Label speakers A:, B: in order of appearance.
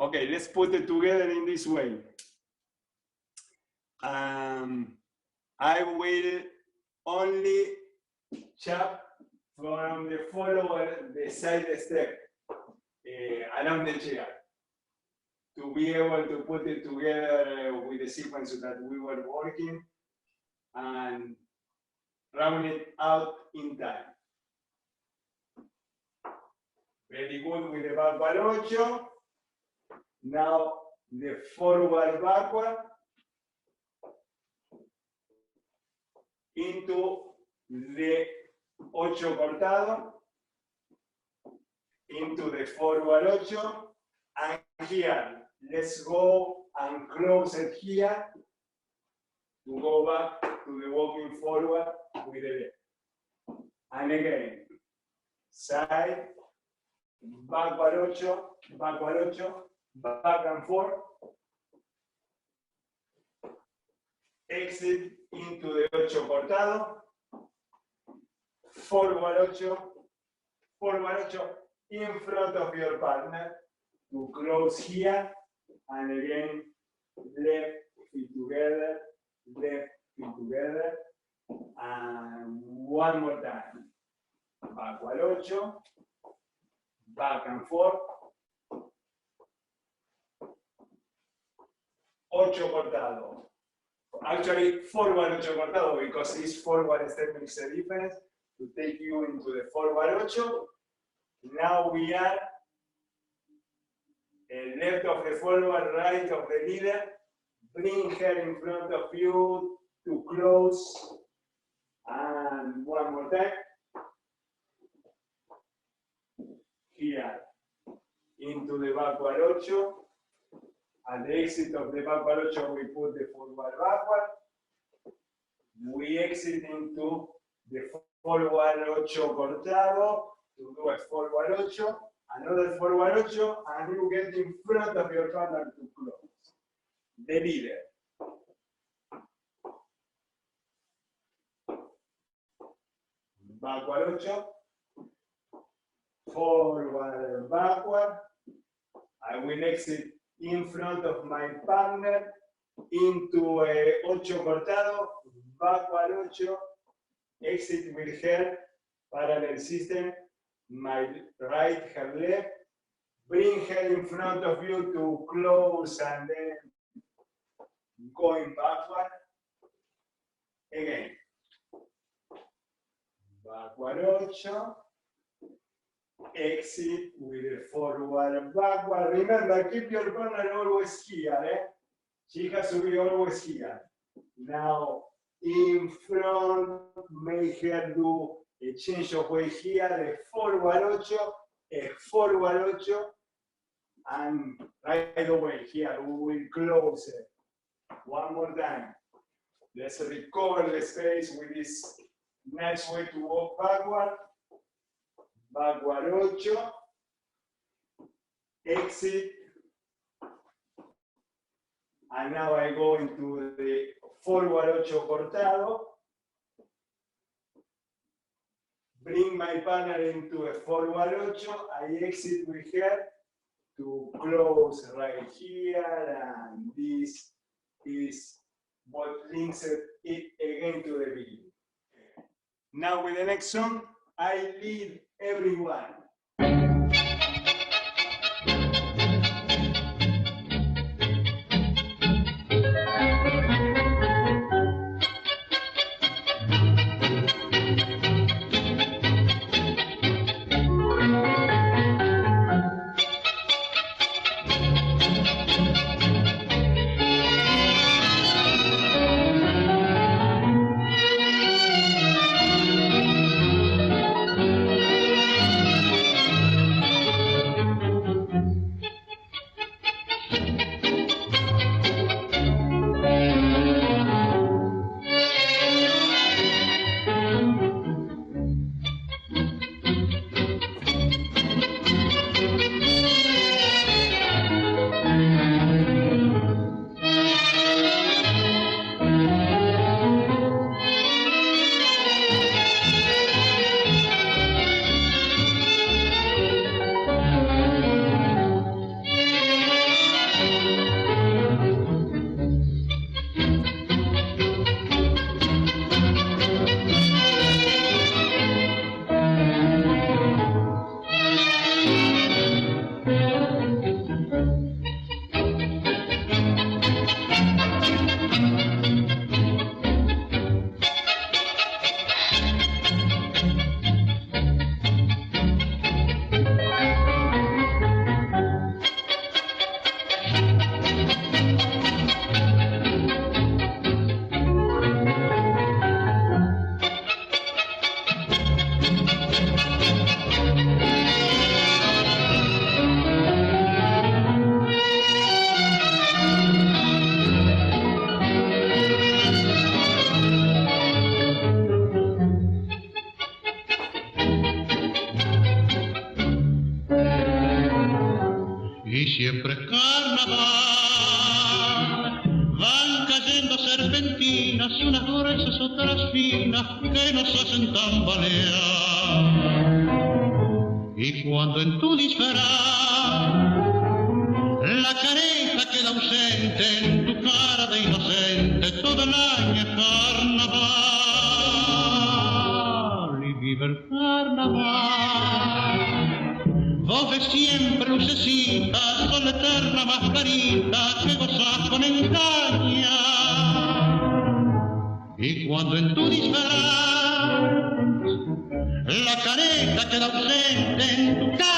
A: Okay, let's put it together in this way. I will only chop from the follower the side step along the chair to be able to put it together with the sequence that we were working and round it out in time. Very good with the backward 8. Now the forward backward into the 8 cortado, into the forward 8, and here, let's go and close it here to go back to the walking forward with the left. And again, side, backward 8, back and forth, exit into the 8 cortado, forward 8 in front of your partner to close here, and again, left feet together, and one more time. Backward 8, back and forth, 8 cortado. Actually, forward 8 cortado, because this forward step makes a difference to take you into the forward 8. Now we are left of the forward, right of the leader. Bring her in front of you to close. And one more time. Here, into the backward 8. At the exit of the backward 8, we put the forward backward. We exit into the forward 8 cortado to do a forward 8, another forward 8, and you get in front of your partner to close. The leader. Backward 8, forward backward. I will exit in front of my partner into a 8 cortado, backward 8, exit with her, parallel system, my right, her left, bring her in front of you to close and then going backward. Again, backward 8, exit with a forward backward. Remember, keep your partner always here. She has to be always here. Now, in front, make her do a change of way here, a forward 8, a forward 8, and right away here, we will close it. One more time. Let's recover the space with this nice way to walk backward. Backward 8, exit, and now I go into the forward 8 cortado, bring my partner into a forward 8, I exit with her to close right here, and this is what links it again to the beginning. Now with the next song, I lead everyone.
B: y siempre es carnaval. Van cayendo serpentinas, unas gruesas, otras finas, que nos hacen tambalear. Y cuando en tu disfraz la careta queda ausente, en tu cara de inocente todo el año es carnaval. Y vive el carnaval. Vos ves siempre lucecitas, son la eterna mascarita que gozas con engaña. Y cuando en tu disfraz la careta queda ausente, en tu cara